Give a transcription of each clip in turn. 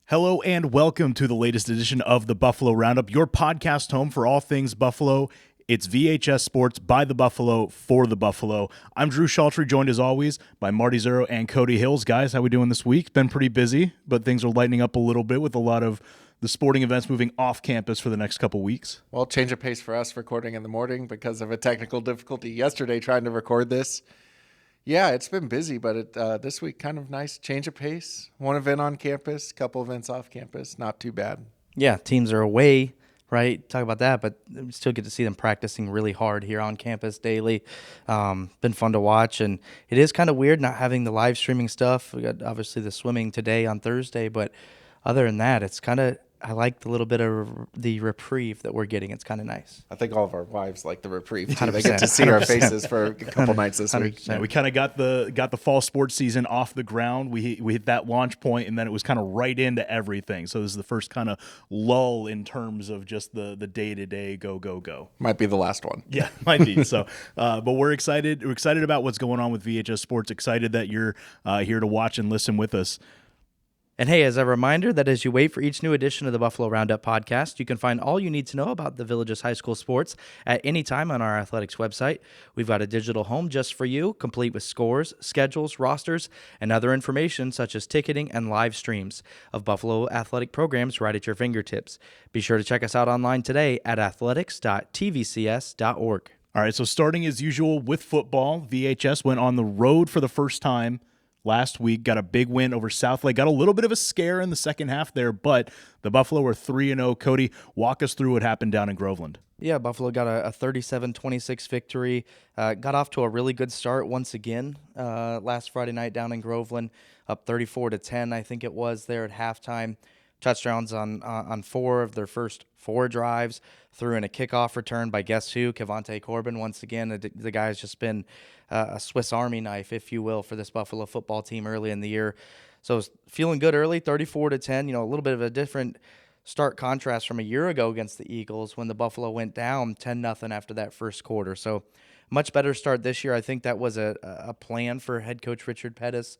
Hello and welcome to the latest edition of the Buffalo Roundup, your podcast home for all things Buffalo. It's VHS Sports by the Buffalo for the Buffalo. I'm Drew Shaltry, joined as always by Marty Zero and Cody Hills. Guys, how we doing this week? Been pretty busy, but things are lightening up a little bit with a lot of the sporting events moving off campus for the next couple weeks. Well, change of pace for us recording in the morning because of a technical difficulty yesterday trying to record this. Yeah, it's been busy, but this week kind of nice change of pace. One event on campus, couple events off campus, not too bad. Yeah, teams are away, right? Talk about that, but we still get to see them practicing really hard here on campus daily. Been fun to watch, and it is kind of weird not having the live streaming stuff. We got obviously the swimming today on Thursday, but other than that, it's kind of, I like the little bit of the reprieve that we're getting. It's kind of nice. I think all of our wives like the reprieve too. 100%, They get to see our 100%. faces for a couple nights this week. Yeah, we kind of got the fall sports season off the ground. We hit that launch point, and then it was kind of right into everything. So this is the first kind of lull in terms of just the day-to-day go. Might be the last one. Yeah, might be. So, but we're excited. We're excited about what's going on with VHS Sports. Excited that you're here to watch and listen with us. And hey, as a reminder that as you wait for each new edition of the Buffalo Roundup podcast, you can find all you need to know about the Village's high school sports at any time on our athletics website. We've got a digital home just for you, complete with scores, schedules, rosters, and other information such as ticketing and live streams of Buffalo athletic programs right at your fingertips. Be sure to check us out online today at athletics.tvcs.org. All right, so starting as usual with football, VHS went on the road for the first time last week, got a big win over Southlake, got a little bit of a scare in the second half there, but the Buffalo were 3-0. Cody, walk us through what happened down in Groveland. Yeah, Buffalo got a 37-26 victory. Got off to a really good start once again last Friday night down in Groveland, up 34-10, I think it was there at halftime. Touchdowns on four of their first four drives, threw in a kickoff return by guess who? Kevontae Corbin. Once again, the guy's just been a Swiss Army knife, if you will, for this Buffalo football team early in the year. So I was feeling good early, 34-10, a little bit of a different stark contrast from a year ago against the Eagles when the Buffalo went down 10-0 after that first quarter. So much better start this year. I think that was a plan for head coach Richard Pettis,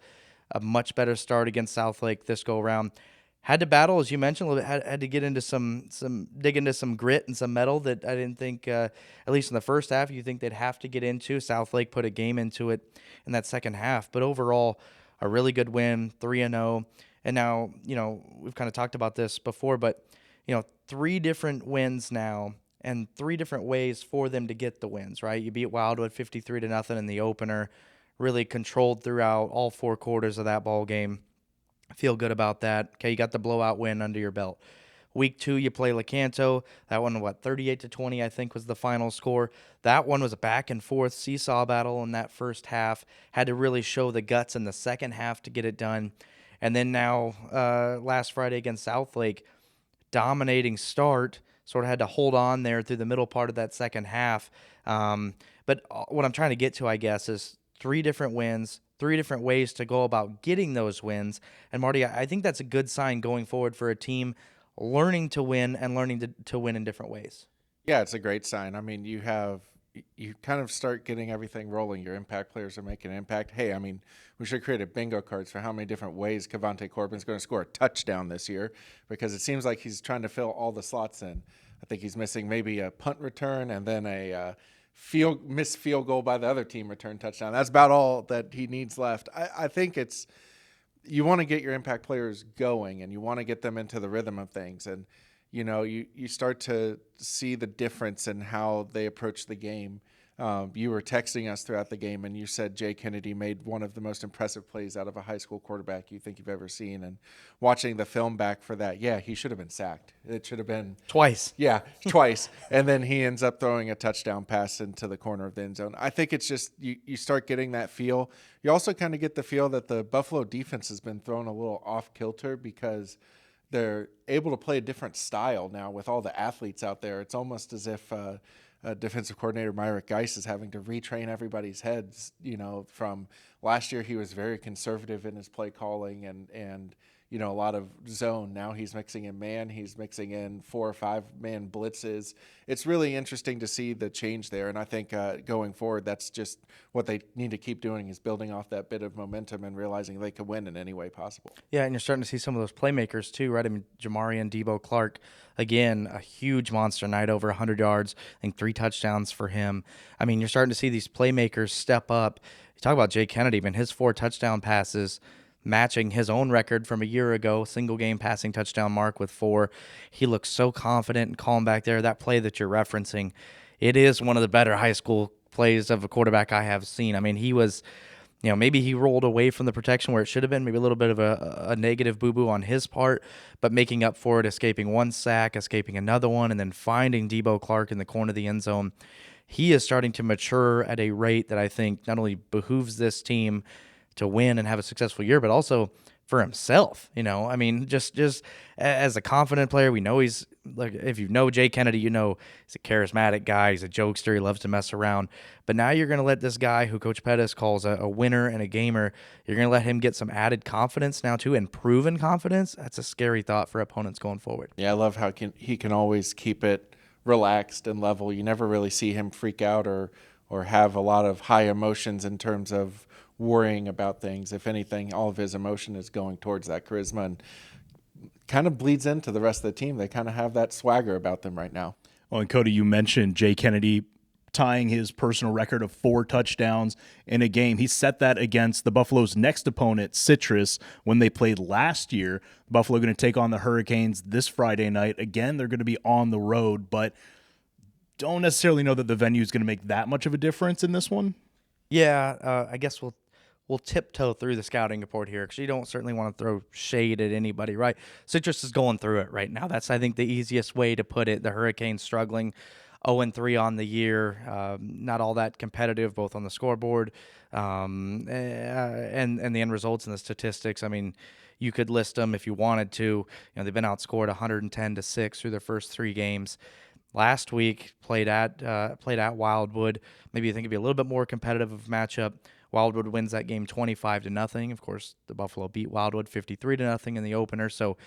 a much better start against Southlake this go-around. Had to battle, as you mentioned, a little bit, had to get into dig into some grit and some metal that I didn't think, at least in the first half, you think they'd have to get into. Southlake put a game into it in that second half. But overall, a really good win, 3-0. And now, we've kind of talked about this before, but, three different wins now and three different ways for them to get the wins, right? You beat Wildwood 53-0 in the opener, really controlled throughout all four quarters of that ball game. Feel good about that. Okay, you got the blowout win under your belt. Week 2, you play Lecanto. That one, 38-20, I think was the final score. That one was a back-and-forth seesaw battle in that first half. Had to really show the guts in the second half to get it done. And then now, last Friday against Southlake, dominating start. Sort of had to hold on there through the middle part of that second half. But what I'm trying to get to, I guess, is three different wins, three different ways to go about getting those wins. And Marty, I think that's a good sign going forward for a team learning to win and learning to win in different ways. Yeah, it's a great sign. I mean, you kind of start getting everything rolling. Your impact players are making an impact. Hey, I mean, we should create a bingo cards for how many different ways Kevontae Corbin's going to score a touchdown this year, because it seems like he's trying to fill all the slots in. I think he's missing maybe a punt return and then a missed field goal by the other team return touchdown. That's about all that he needs left. I think you want to get your impact players going and you want to get them into the rhythm of things. And, you start to see the difference in how they approach the game. You were texting us throughout the game, and you said Jay Kennedy made one of the most impressive plays out of a high school quarterback you think you've ever seen. And watching the film back for that, yeah, he should have been sacked. It should have been Twice. Yeah, twice. And then he ends up throwing a touchdown pass into the corner of the end zone. I think it's just you start getting that feel. You also kind of get the feel that the Buffalo defense has been thrown a little off kilter because they're able to play a different style now with all the athletes out there. It's almost as if defensive coordinator Myrick Geis is having to retrain everybody's heads. From last year, he was very conservative in his play calling, and a lot of zone. Now he's mixing in man. He's mixing in 4 or 5 man blitzes. It's really interesting to see the change there. And I think going forward, that's just what they need to keep doing, is building off that bit of momentum and realizing they can win in any way possible. Yeah, and you're starting to see some of those playmakers too, right? I mean, Jamari and Debo Clark, again, a huge monster night, over 100 yards, I think 3 touchdowns for him. I mean, you're starting to see these playmakers step up. You talk about Jay Kennedy, man, his 4 touchdown passes matching his own record from a year ago, single game passing touchdown mark with 4. He looks so confident and calm back there. That play that you're referencing, it is one of the better high school plays of a quarterback I have seen. I mean, he was, maybe he rolled away from the protection where it should have been, maybe a little bit of a negative boo-boo on his part, but making up for it, escaping 1 sack, escaping another one, and then finding Debo Clark in the corner of the end zone. He is starting to mature at a rate that I think not only behooves this team to win and have a successful year, but also for himself. I mean, just as a confident player, we know he's, like, if you know Jay Kennedy, he's a charismatic guy. He's a jokester. He loves to mess around. But now you're going to let this guy who Coach Pettis calls a winner and a gamer, you're going to let him get some added confidence now too, and proven confidence. That's a scary thought for opponents going forward. Yeah, I love how he can always keep it relaxed and level. You never really see him freak out or have a lot of high emotions in terms of worrying about things. If anything, all of his emotion is going towards that charisma, and kind of bleeds into the rest of the team. They kind of have that swagger about them right now. Well, and Cody, you mentioned Jay Kennedy tying his personal record of 4 touchdowns in a game. He set that against the Buffalo's next opponent, Citrus, when they played last year. Buffalo going to take on the Hurricanes this Friday night. Again, they're going to be on the road, but don't necessarily know that the venue is going to make that much of a difference in this one. Yeah, I guess we'll tiptoe through the scouting report here, because you don't certainly want to throw shade at anybody, right? Citrus is going through it right now. That's, I think, the easiest way to put it. The Hurricanes struggling, 0-3 on the year, not all that competitive, both on the scoreboard and the end results and the statistics. I mean, you could list them if you wanted to. They've been outscored 110-6 through their first 3 games. Last week, played at Wildwood. Maybe you think it'd be a little bit more competitive of a matchup. Wildwood wins that game 25-0. Of course, the Buffalo beat Wildwood 53-0 in the opener. So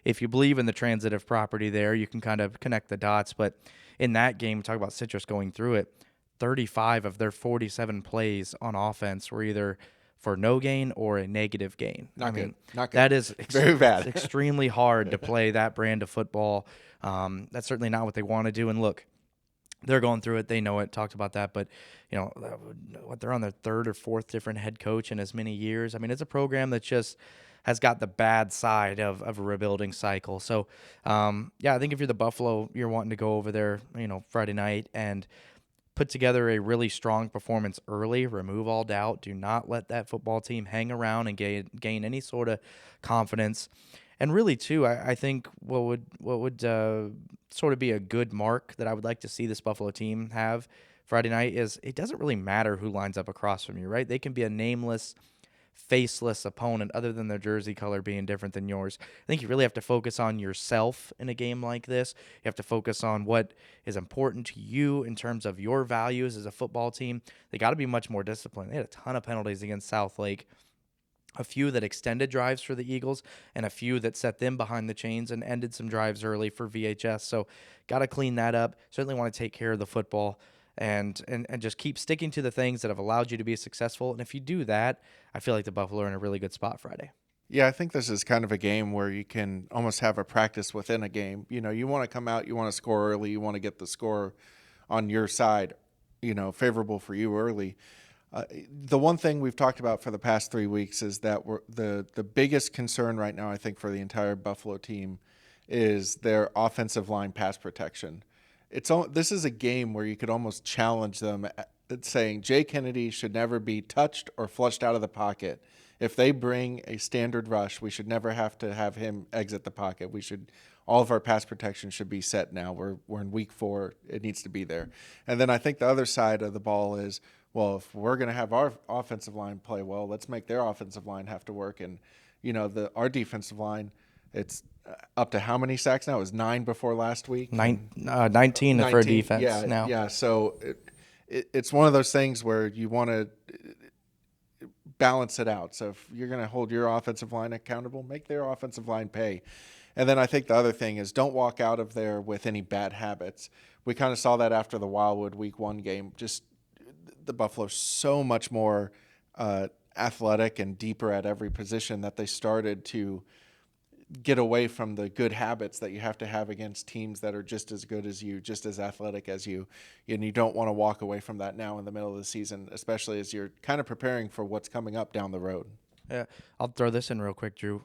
if you believe in the transitive property there, you can kind of connect the dots. But in that game, talk about Citrus going through it, 35 of their 47 plays on offense were either for no gain or a negative gain. Not good. That is very bad. Extremely hard to play that brand of football. That's certainly not what they want to do. And look, they're going through it. They know it. Talked about that. But, they're on their 3rd or 4th different head coach in as many years. I mean, it's a program that just has got the bad side of a rebuilding cycle. So, I think if you're the Buffalo, you're wanting to go over there, Friday night and put together a really strong performance early, remove all doubt. Do not let that football team hang around and gain any sort of confidence. And really, too, I think what would sort of be a good mark that I would like to see this Buffalo team have Friday night is it doesn't really matter who lines up across from you, right? They can be a nameless, faceless opponent other than their jersey color being different than yours. I think you really have to focus on yourself in a game like this. You have to focus on what is important to you in terms of your values as a football team. They got to be much more disciplined. They had a ton of penalties against Southlake. A few that extended drives for the Eagles, and a few that set them behind the chains and ended some drives early for VHS. So got to clean that up. Certainly want to take care of the football and just keep sticking to the things that have allowed you to be successful. And if you do that, I feel like the Buffalo are in a really good spot Friday. Yeah, I think this is kind of a game where you can almost have a practice within a game. You want to come out, you want to score early, you want to get the score on your side, favorable for you early. The one thing we've talked about for the past 3 weeks is that the biggest concern right now, I think, for the entire Buffalo team is their offensive line pass protection. This is a game where you could almost challenge them at saying Jay Kennedy should never be touched or flushed out of the pocket. If they bring a standard rush, we should never have to have him exit the pocket. All of our pass protection should be set now. We're in week 4. It needs to be there. And then I think the other side of the ball is, well, if we're going to have our offensive line play well, let's make their offensive line have to work. And, our defensive line, it's up to how many sacks now? It was 9 before last week? 19 for defense now. Yeah, so it's one of those things where you want to balance it out. So if you're going to hold your offensive line accountable, make their offensive line pay. And then I think the other thing is don't walk out of there with any bad habits. We kind of saw that after the Wildwood Week 1 game. Just the Buffalo so much more athletic and deeper at every position that they started to get away from the good habits that you have to have against teams that are just as good as you, just as athletic as you. And you don't want to walk away from that now in the middle of the season, especially as you're kind of preparing for what's coming up down the road. Yeah, I'll throw this in real quick, Drew.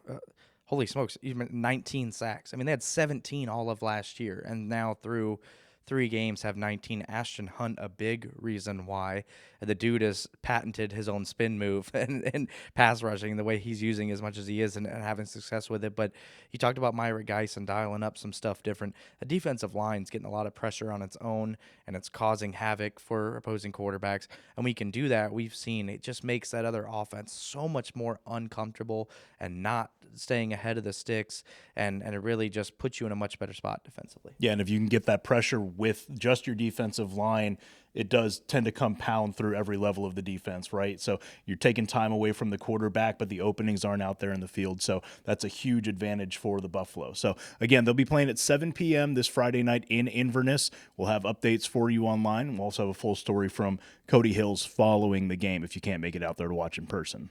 Holy smokes, even 19 sacks. I mean, they had 17 all of last year, and now through 3 games have 19. Ashton Hunt, a big reason why. The dude has patented his own spin move and pass rushing, the way he's using as much as he is and having success with it. But you talked about Myra Geisen dialing up some stuff different. The defensive line's getting a lot of pressure on its own, and it's causing havoc for opposing quarterbacks. And we can do that. We've seen it just makes that other offense so much more uncomfortable and not staying ahead of the sticks, and it really just puts you in a much better spot defensively. Yeah, and if you can get that pressure with just your defensive line, it does tend to compound through every level of the defense, right? So you're taking time away from the quarterback, but the openings aren't out there in the field. So that's a huge advantage for the Buffalo. So again, they'll be playing at 7 p.m. this Friday night in Inverness. We'll have updates for you online. We'll also have a full story from Cody Hills following the game if you can't make it out there to watch in person.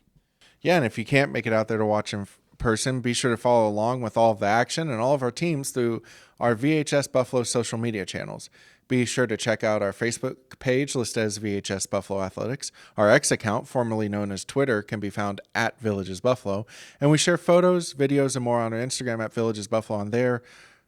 Yeah, and if you can't make it out there to watch in person, be sure to follow along with all of the action and all of our teams through our VHS Buffalo social media channels. Be sure to check out our Facebook page listed as VHS Buffalo Athletics. Our X account, formerly known as Twitter, can be found at Villages Buffalo. And we share photos, videos, and more on our Instagram at Villages Buffalo on there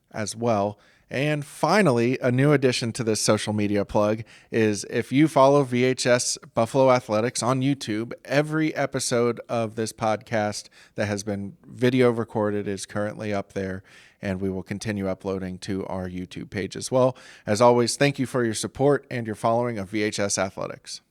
as well. And finally, a new addition to this social media plug is if you follow VHS Buffalo Athletics on YouTube, every episode of this podcast that has been video recorded is currently up there, and we will continue uploading to our YouTube page as well. As always, thank you for your support and your following of VHS Athletics.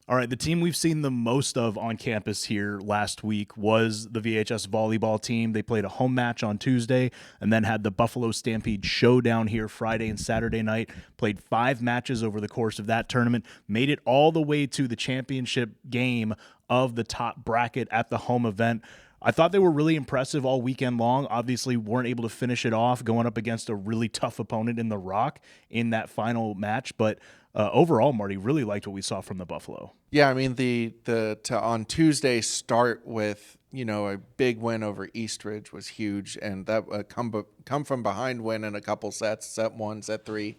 All right, the team we've seen the most of on campus here last week was the VHS volleyball team. They played a home match on Tuesday and then had the Buffalo Stampede Showdown here Friday and Saturday night. Played 5 matches over the course of that tournament, made it all the way to the championship game of the top bracket at the home event. I thought they were really impressive all weekend long. Obviously, weren't able to finish it off going up against a really tough opponent in the Rock in that final match, but overall, Marty, really liked what we saw from the Buffalo. Yeah, I mean the on Tuesday start with a big win over Eastridge was huge, and that come from behind win in a couple sets, set 1, set 3.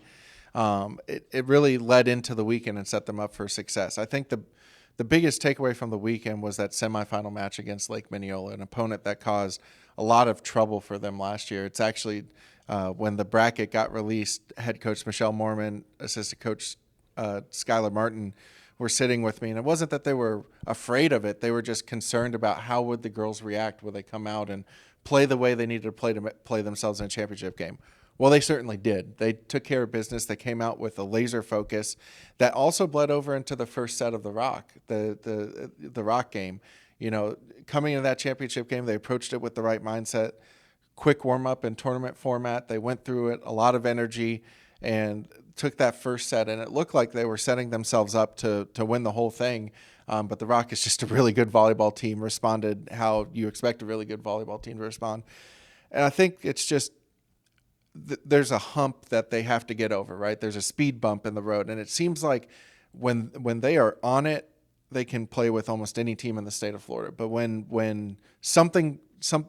It really led into the weekend and set them up for success. I think the biggest takeaway from the weekend was that semifinal match against Lake Mineola, an opponent that caused a lot of trouble for them last year. It's actually when the bracket got released, head coach Michelle Mormon, assistant coach Skylar Martin were sitting with me, and it wasn't that they were afraid of it. They were just concerned about how would the girls react when they come out and play the way they needed to play themselves in a championship game. Well, they certainly did. They took care of business. They came out with a laser focus that also bled over into the first set of the Rock, the Rock game. Coming into that championship game, they approached it with the right mindset. Quick warm-up and tournament format. They went through it, a lot of energy, and took that first set, and it looked like they were setting themselves up to win the whole thing. But the Rock is just a really good volleyball team, responded how you expect a really good volleyball team to respond. And I think it's just there's a hump that they have to get over, right? There's a speed bump in the road, and it seems like when they are on it, they can play with almost any team in the state of Florida. But when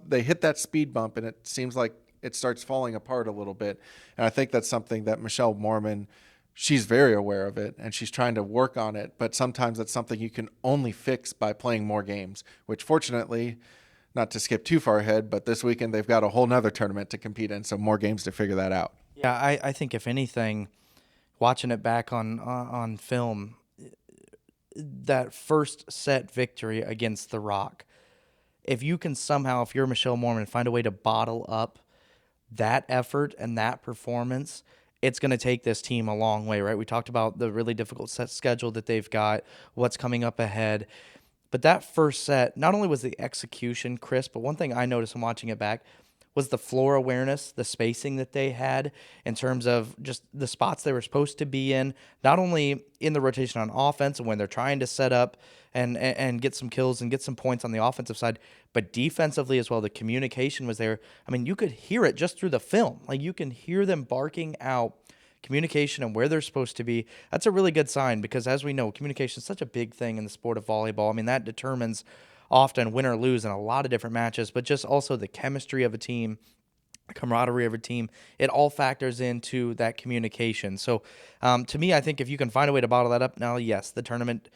they hit that speed bump, and it seems like it starts falling apart a little bit. And I think that's something that Michelle Mormon, she's very aware of it, and she's trying to work on it. But sometimes it's something you can only fix by playing more games, which fortunately, not to skip too far ahead, but this weekend they've got a whole nother tournament to compete in, so more games to figure that out. Yeah, I think if anything, watching it back on film, that first set victory against the Rock, if you can somehow, if you're Michelle Mormon, find a way to bottle up that effort and that performance, it's going to take this team a long way, right? We talked about the really difficult set schedule that they've got, what's coming up ahead. But that first set, not only was the execution crisp, but one thing I noticed in watching it back was the floor awareness, the spacing that they had in terms of just the spots they were supposed to be in, not only in the rotation on offense and when they're trying to set up and get some kills and get some points on the offensive side, but defensively as well. The communication was there. I mean, you could hear it just through the film. Like, you can hear them barking out communication and where they're supposed to be. That's a really good sign because, as we know, communication is such a big thing in the sport of volleyball. I mean, that determines often win or lose in a lot of different matches, but just also the chemistry of a team, camaraderie of a team, it all factors into that communication. So to me, I think if you can find a way to bottle that up, now, yes, the tournament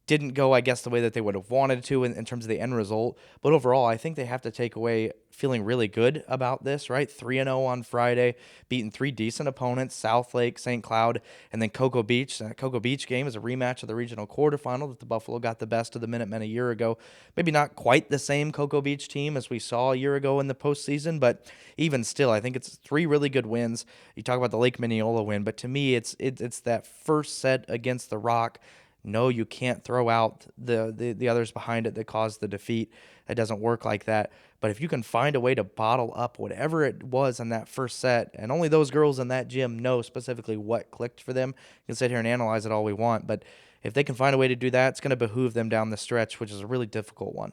didn't go, I guess, the way that they would have wanted to in terms of the end result. But overall, I think they have to take away feeling really good about this, right? 3-0 on Friday, beating 3 decent opponents, South Lake, St. Cloud, and then Cocoa Beach. That Cocoa Beach game is a rematch of the regional quarterfinal that the Buffalo got the best of the Minutemen a year ago. Maybe not quite the same Cocoa Beach team as we saw a year ago in the postseason, but even still, I think it's 3 really good wins. You talk about the Lake Mineola win, but to me, it's that first set against the Rock. No, you can't throw out the others behind it that caused the defeat. It doesn't work like that. But if you can find a way to bottle up whatever it was in that first set, and only those girls in that gym know specifically what clicked for them, we can sit here and analyze it all we want. But if they can find a way to do that, it's going to behoove them down the stretch, which is a really difficult one.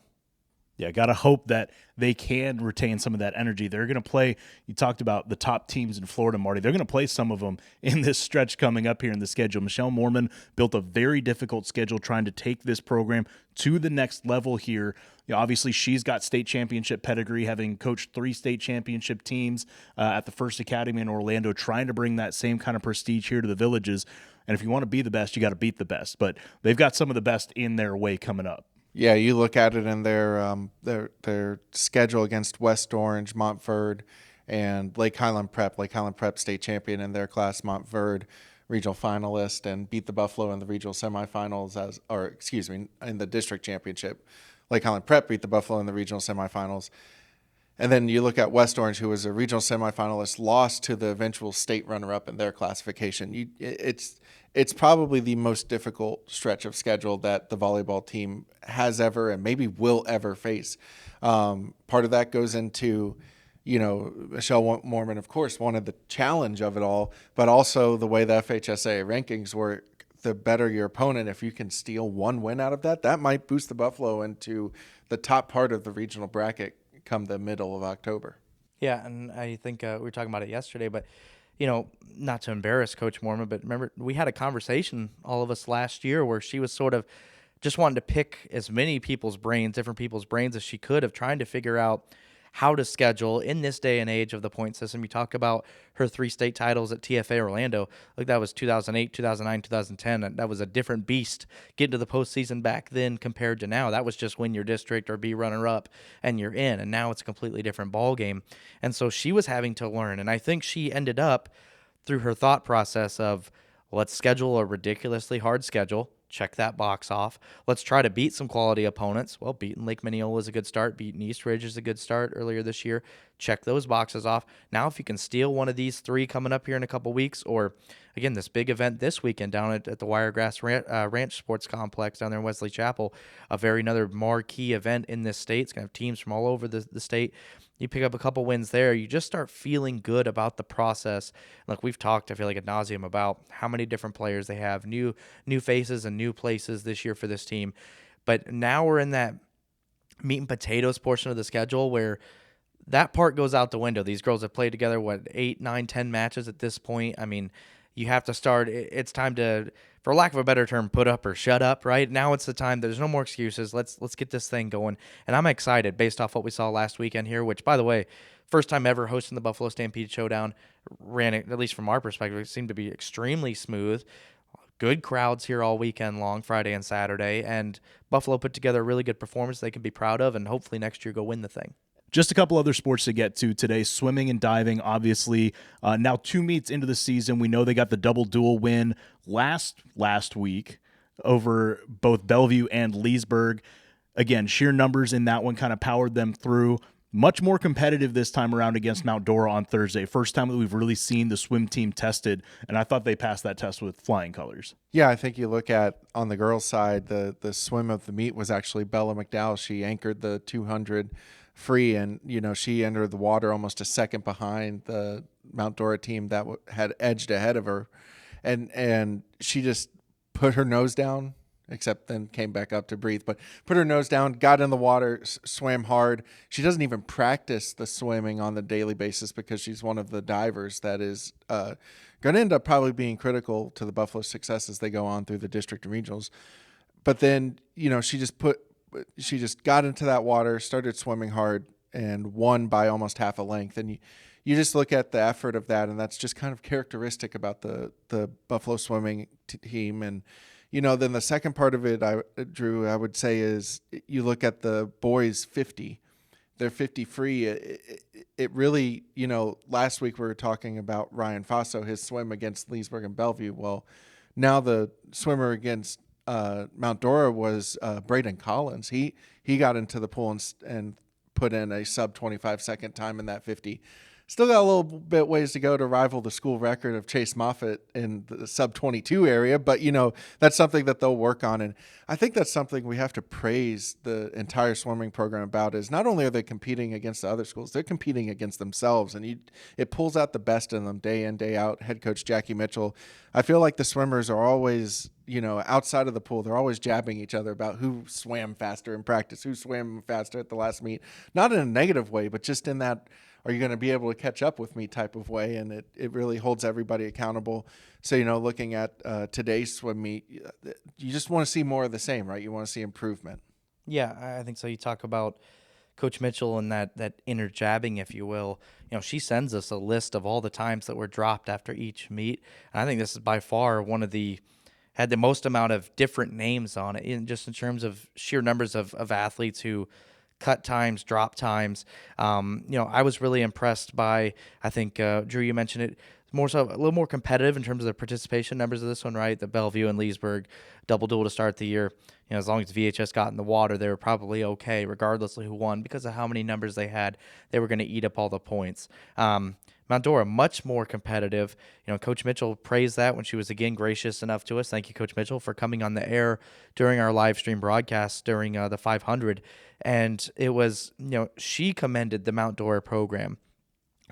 Yeah, got to hope that they can retain some of that energy. They're going to play, you talked about the top teams in Florida, Marty. They're going to play some of them in this stretch coming up here in the schedule. Michelle Mormon built a very difficult schedule trying to take this program to the next level here. You know, obviously, she's got state championship pedigree, having coached 3 state championship teams at the First Academy in Orlando, trying to bring that same kind of prestige here to the Villages. And if you want to be the best, you got to beat the best. But they've got some of the best in their way coming up. Yeah, you look at it in their schedule against West Orange, Montverde, and Lake Highland Prep. Lake Highland Prep state champion in their class, Montverde regional finalist, and beat the Buffalo in the regional semifinals in the district championship. Lake Highland Prep beat the Buffalo in the regional semifinals. And then you look at West Orange, who was a regional semifinalist, lost to the eventual state runner-up in their classification. It's probably the most difficult stretch of schedule that the volleyball team has ever and maybe will ever face. Part of that goes into, Michelle Mormon, of course, wanted the challenge of it all, but also the way the FHSA rankings work. The better your opponent, if you can steal one win out of that might boost the Buffalo into the top part of the regional bracket come the middle of October. Yeah, and I think we were talking about it yesterday, but not to embarrass Coach Mormon, but remember, we had a conversation, all of us last year, where she was sort of just wanting to pick as many different people's brains as she could of trying to figure out how to schedule in this day and age of the point system. You talk about her 3 state titles at TFA Orlando. Like, that was 2008, 2009, 2010. And that was a different beast getting to the postseason back then compared to now. That was just win your district or be runner-up and you're in. And now it's a completely different ball game. And so she was having to learn. And I think she ended up, through her thought process of, let's schedule a ridiculously hard schedule. Check that box off. Let's try to beat some quality opponents. Well, beating Lake Mineola is a good start. Beating East Ridge is a good start earlier this year. Check those boxes off. Now, if you can steal one of these 3 coming up here in a couple weeks, or, again, this big event this weekend down at the Wiregrass Ranch Sports Complex down there in Wesley Chapel, another marquee event in this state. It's going to have teams from all over the state. You pick up a couple wins there, you just start feeling good about the process. Like, we've talked, I feel like, ad nauseum about how many different players they have, new faces and new places this year for this team. But now we're in that meat and potatoes portion of the schedule where that part goes out the window. These girls have played together, 8, 9, 10 matches at this point. I mean, you have to start. It's time to, for lack of a better term, put up or shut up, right? Now it's the time. There's no more excuses. Let's get this thing going. And I'm excited based off what we saw last weekend here, which, by the way, first time ever hosting the Buffalo Stampede Showdown. Ran, at least from our perspective, it seemed to be extremely smooth. Good crowds here all weekend long, Friday and Saturday. And Buffalo put together a really good performance they can be proud of, and hopefully next year go win the thing. Just a couple other sports to get to today. Swimming and diving, obviously. Now 2 meets into the season. We know they got the double duel win last week over both Bellevue and Leesburg. Again, sheer numbers in that one kind of powered them through. Much more competitive this time around against Mount Dora on Thursday. First time that we've really seen the swim team tested, and I thought they passed that test with flying colors. Yeah, I think you look at, on the girls' side, the swim of the meet was actually Bella McDowell. She anchored the 200 free, and she entered the water almost a second behind the Mount Dora team that had edged ahead of her, and she just put her nose down, except then came back up to breathe, but put her nose down, got in the water, swam hard. She doesn't even practice the swimming on the daily basis because she's one of the divers that is going to end up probably being critical to the Buffalo success as they go on through the district and regionals. But then, she just got into that water, started swimming hard, and won by almost half a length. And you just look at the effort of that, and that's just kind of characteristic about the Buffalo swimming team. And then the second part of it, Drew, I would say is you look at the boys 50. They're 50 free. It really, last week we were talking about Ryan Faso, his swim against Leesburg and Bellevue. Well, now the swimmer against Mount Dora was Braden Collins. He got into the pool and put in a sub 25 second time in that 50. Still got a little bit ways to go to rival the school record of Chase Moffitt in the sub 22 area, but that's something that they'll work on. And I think that's something we have to praise the entire swimming program about, is not only are they competing against the other schools, they're competing against themselves, and it pulls out the best in them day in, day out. Head coach Jackie Mitchell, I feel like the swimmers are always, outside of the pool, they're always jabbing each other about who swam faster in practice, who swam faster at the last meet, not in a negative way, but just in that, are you going to be able to catch up with me type of way? And it really holds everybody accountable. So, looking at today's swim meet, you just want to see more of the same, right? You want to see improvement. Yeah, I think so. You talk about Coach Mitchell and that inner jabbing, if you will. She sends us a list of all the times that were dropped after each meet. And I think this is by far one of had the most amount of different names on it, in terms of sheer numbers of athletes who cut times, drop times. I was really impressed by, I think, Drew, you mentioned it, more so a little more competitive in terms of the participation numbers of this one, right? The Bellevue and Leesburg double duel to start the year. As long as VHS got in the water, they were probably okay, regardless of who won, because of how many numbers they had. They were going to eat up all the points. Mount Dora, much more competitive. Coach Mitchell praised that when she was again gracious enough to us. Thank you, Coach Mitchell, for coming on the air during our live stream broadcast during the 500. And it was, she commended the Mount Dora program.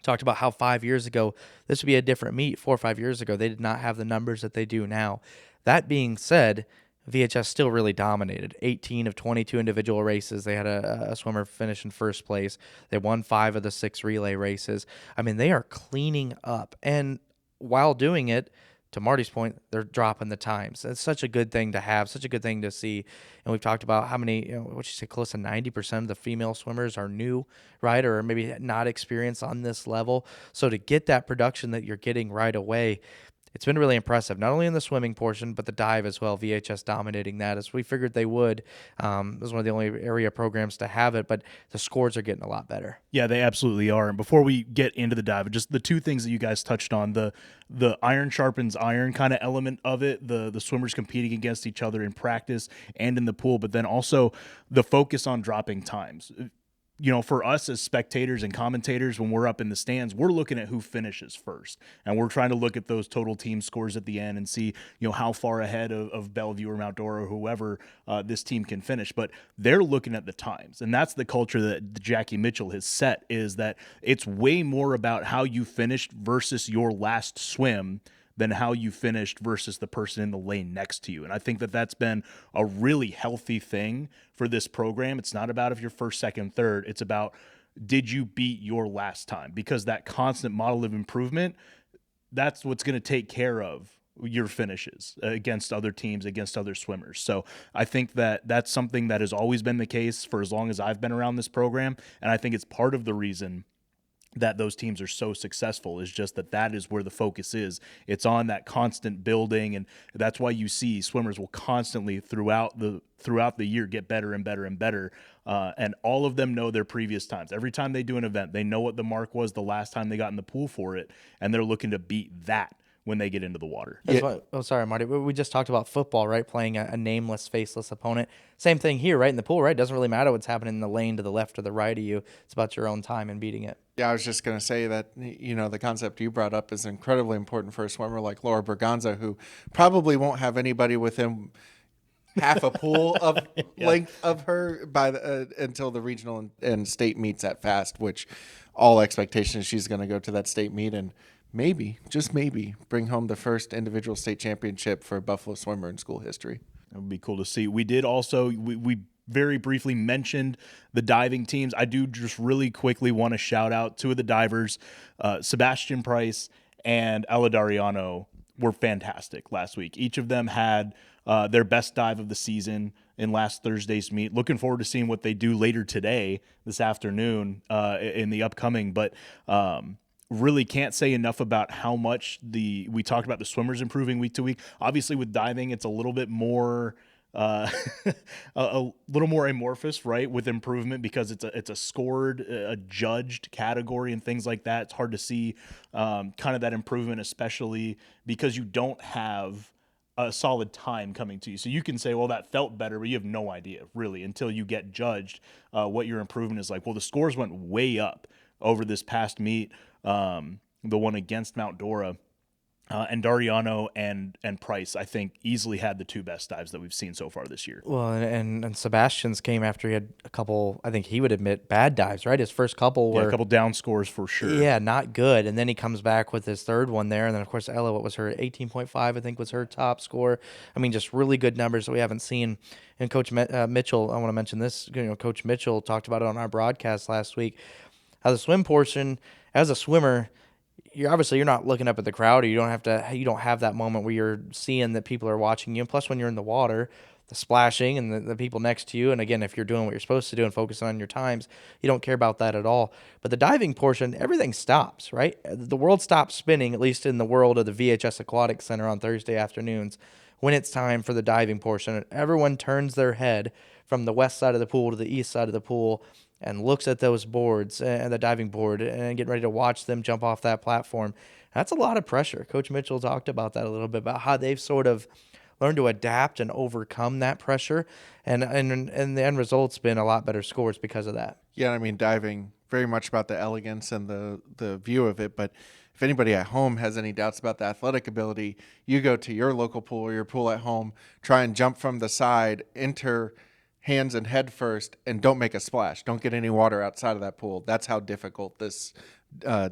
Talked about how 5 years ago, this would be a different meet. 4 or 5 years ago, they did not have the numbers that they do now. That being said, VHS still really dominated. 18 of 22 individual races. They had a swimmer finish in first place. They won 5 of the 6 relay races. I mean, they are cleaning up. And while doing it, to Marty's point, they're dropping the times. It's such a good thing to have, such a good thing to see. And we've talked about how many, close to 90% of the female swimmers are new, right? Or maybe not experienced on this level. So to get that production that you're getting right away, it's been really impressive, not only in the swimming portion, but the dive as well. VHS dominating that, as we figured they would. It was one of the only area programs to have it, but the scores are getting a lot better. Yeah, they absolutely are. And before we get into the dive, just the two things that you guys touched on, the iron sharpens iron kind of element of it, the swimmers competing against each other in practice and in the pool, but then also the focus on dropping times. For us as spectators and commentators, when we're up in the stands, we're looking at who finishes first. And we're trying to look at those total team scores at the end and see, how far ahead of Bellevue or Mount Dora or whoever this team can finish. But they're looking at the times. And that's the culture that Jackie Mitchell has set, is that it's way more about how you finished versus your last swim than how you finished versus the person in the lane next to you. And I think that that's been a really healthy thing for this program. It's not about if you're first, second, third. It's about, did you beat your last time? Because that constant model of improvement, that's what's going to take care of your finishes against other teams, against other swimmers. So I think that that's something that has always been the case for as long as I've been around this program. And I think it's part of the reason that those teams are so successful, is just that is where the focus is. It's on that constant building, and that's why you see swimmers will constantly throughout the year get better and better and better, and all of them know their previous times. Every time they do an event, they know what the mark was the last time they got in the pool for it, and they're looking to beat that when they get into the water. Sorry, Marty. We just talked about football, right? Playing a nameless, faceless opponent. Same thing here, right? In the pool, right? It doesn't really matter what's happening in the lane to the left or the right of you. It's about your own time and beating it. Yeah, I was just going to say that, the concept you brought up is incredibly important for a swimmer like Laura Berganza, who probably won't have anybody within half a pool of Yeah. length of her by the, until the regional and state meets at Fast, which all expectations she's going to go to that state meet and maybe, just maybe, bring home the first individual state championship for a Buffalo swimmer in school history. It would be cool to see. We did also, we very briefly mentioned the diving teams. I do just really quickly want to shout out two of the divers, Sebastian Price and Ella Dariano were fantastic last week. Each of them had their best dive of the season in last Thursday's meet. Looking forward to seeing what they do later today, this afternoon, in the upcoming. But really can't say enough about how much we talked about the swimmers improving week to week. Obviously, with diving, it's a little bit more a little more amorphous, right, with improvement because it's a scored, a judged category and things like that. It's hard to see kind of that improvement, especially because you don't have a solid time coming to you. So you can say, well, that felt better, but you have no idea really until you get judged what your improvement is like. Well, the scores went way up over this past meet, the one against Mount Dora. And Dariano and Price, I think, easily had the two best dives that we've seen so far this year. Well, and Sebastian's came after he had a couple, I think he would admit, bad dives, right? His first couple were... Yeah, a couple down scores for sure. Yeah, not good. And then he comes back with his third one there. And then, of course, Ella, what was her 18.5, I think, was her top score. I mean, just really good numbers that we haven't seen. And Coach Mitchell, I want to mention this, Coach Mitchell talked about it on our broadcast last week, how the swim portion, as a swimmer, you're not looking up at the crowd, or you don't have that moment where you're seeing that people are watching you. And plus, when you're in the water, the splashing and the people next to you, and again, if you're doing what you're supposed to do and focusing on your times, you don't care about that at all. But the diving portion, everything stops, right? The world stops spinning, at least in the world of the VHS Aquatic Center on Thursday afternoons, when it's time for the diving portion. Everyone turns their head from the west side of the pool to the east side of the pool and looks at those boards and the diving board and getting ready to watch them jump off that platform. That's a lot of pressure. Coach Mitchell talked about that a little bit, about how they've sort of learned to adapt and overcome that pressure. And the end result's been a lot better scores because of that. Yeah, I mean, diving, very much about the elegance and the view of it. But if anybody at home has any doubts about the athletic ability, you go to your local pool or your pool at home, try and jump from the side, enter hands and head first, and don't make a splash. Don't get any water outside of that pool. That's how difficult this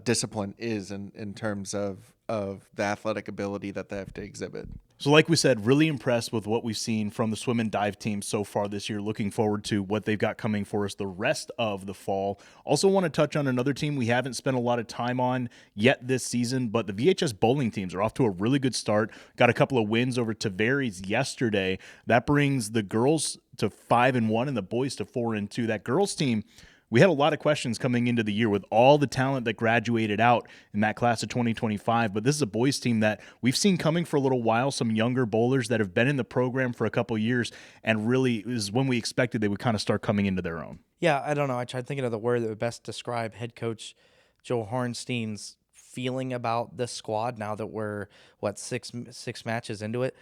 discipline is in terms of the athletic ability that they have to exhibit. So like we said, really impressed with what we've seen from the swim and dive team so far this year. Looking forward to what they've got coming for us the rest of the fall. Also want to touch on another team we haven't spent a lot of time on yet this season, but the VHS bowling teams are off to a really good start. Got a couple of wins over Tavares yesterday. That brings the girls to 5-1 and the boys to 4-2. That girls team, we had a lot of questions coming into the year with all the talent that graduated out in that class of 2025, but this is a boys team that we've seen coming for a little while, some younger bowlers that have been in the program for a couple years, and really is when we expected they would kind of start coming into their own. Yeah, I don't know. I tried thinking of the word that would best describe head coach Joe Hornstein's feeling about this squad now that we're, six matches into it.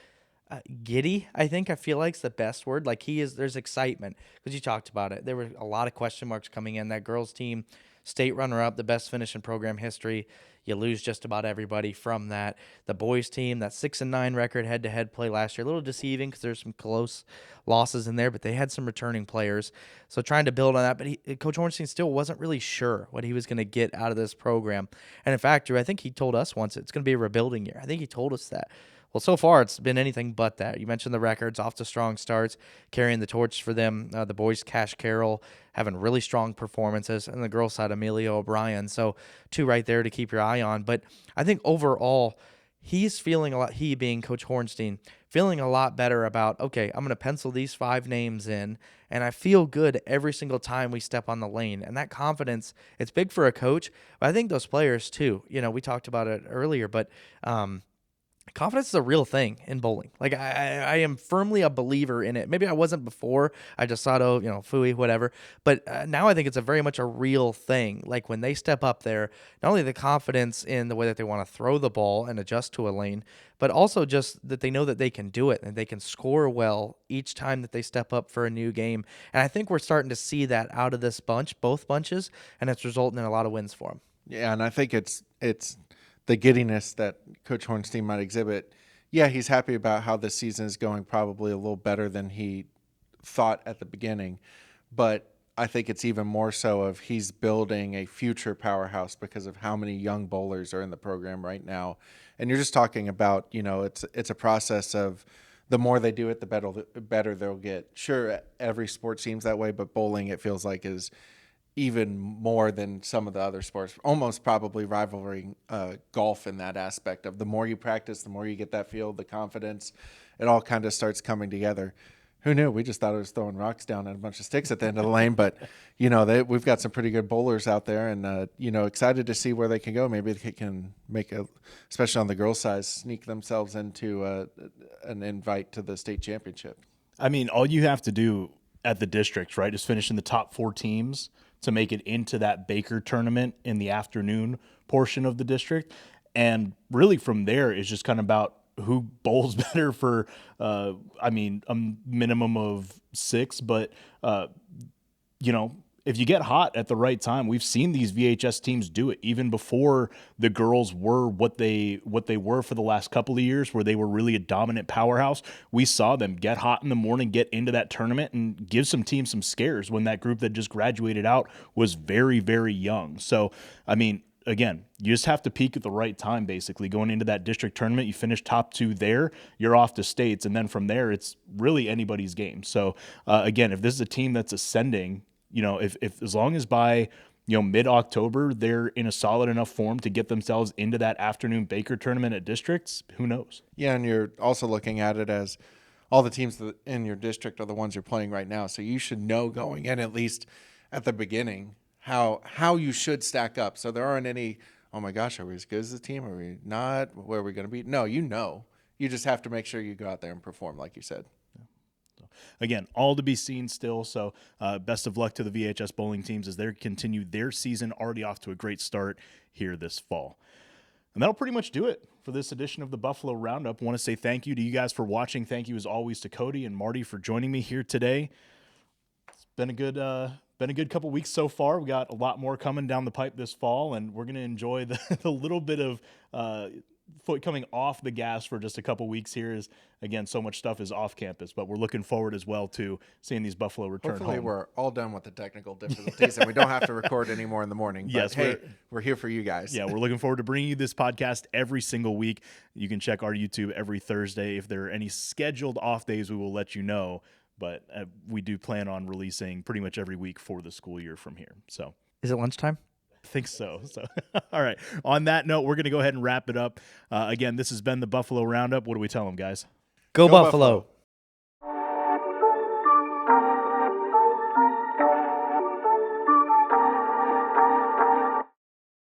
Giddy, I feel like is the best word. Like there's excitement because you talked about it. There were a lot of question marks coming in. That girls team, state runner-up, the best finish in program history. You lose just about everybody from that. The boys team, that 6-9 record head-to-head play last year, a little deceiving because there's some close losses in there, but they had some returning players. So trying to build on that, but Coach Hornstein still wasn't really sure what he was going to get out of this program. And in fact, Drew, I think he told us once it's going to be a rebuilding year. I think he told us that. Well, so far it's been anything but that. You mentioned the records, off to strong starts, carrying the torch for them. The boys, Cash Carroll, having really strong performances, and the girls' side, Amelia O'Brien. So two right there to keep your eye on. But I think overall, he's feeling a lot, he being Coach Hornstein, feeling a lot better about, okay, I'm going to pencil these 5 names in, and I feel good every single time we step on the lane. And that confidence, it's big for a coach, but I think those players too. We talked about it earlier, but confidence is a real thing in bowling. Like I am firmly a believer in it. Maybe I wasn't before. I just thought, phooey, whatever. But now I think it's a very much a real thing. Like when they step up there, not only the confidence in the way that they want to throw the ball and adjust to a lane, but also just that they know that they can do it and they can score well each time that they step up for a new game. And I think we're starting to see that out of this bunch, both bunches, and it's resulting in a lot of wins for them. Yeah, and I think it's the giddiness that Coach Hornstein might exhibit. yeah, he's happy about how this season is going, probably a little better than he thought at the beginning. But I think it's even more so of he's building a future powerhouse because of how many young bowlers are in the program right now. And you're just talking about, it's a process of the more they do it, the better they'll get. Sure, every sport seems that way, but bowling, it feels like, is even more than some of the other sports, almost probably rivaling golf in that aspect of the more you practice, the more you get that feel, the confidence, it all kind of starts coming together. Who knew? We just thought it was throwing rocks down and a bunch of sticks at the end of the lane, but we've got some pretty good bowlers out there, and excited to see where they can go. Maybe they can make especially on the girls' side, sneak themselves into an invite to the state championship. I mean, all you have to do at the district, right, is finish in the top 4 teams to make it into that Baker tournament in the afternoon portion of the district. And really from there is just kind of about who bowls better for, a minimum of 6. But, if you get hot at the right time, we've seen these VHS teams do it even before the girls were what they were for the last couple of years, where they were really a dominant powerhouse. We saw them get hot in the morning, get into that tournament, and give some teams some scares when that group that just graduated out was very, very young. So, again, you just have to peak at the right time, basically. Going into that district tournament, you finish top 2 there, you're off to states, and then from there, it's really anybody's game. So, again, if this is a team that's ascending, if as long as by mid-October they're in a solid enough form to get themselves into that afternoon Baker tournament at districts, who knows? Yeah, and you're also looking at it as all the teams in your district are the ones you're playing right now, so you should know going in, at least at the beginning, how you should stack up. So there aren't any, oh my gosh, are we as good as the team? Are we not? Where are we going to be? No, you just have to make sure you go out there and perform, like you said. Again, all to be seen still, so best of luck to the VHS bowling teams as they continue their season, already off to a great start here this fall. And that'll pretty much do it for this edition of the Buffalo Roundup. I want to say thank you to you guys for watching. Thank you, as always, to Cody and Marty for joining me here today. It's been a good couple weeks so far. We got a lot more coming down the pipe this fall, and we're going to enjoy the little bit of foot coming off the gas for just a couple weeks here. Is again, so much stuff is off campus, but we're looking forward as well to seeing these Buffalo return Hopefully home. we're all done with the technical difficulties and we don't have to record anymore in the morning. But Yes, hey, we're here for you guys. Yeah, we're looking forward to bringing you this podcast every single week. You can check our YouTube every Thursday. If there are any scheduled off days, we will let you know. But we do plan on releasing pretty much every week for the school year from here. So, Is it lunchtime? I think so. All right. On that note, we're going to go ahead and wrap it up. Again, this has been the Buffalo Roundup. What do we tell them, guys? Go Go Buffalo. Buffalo.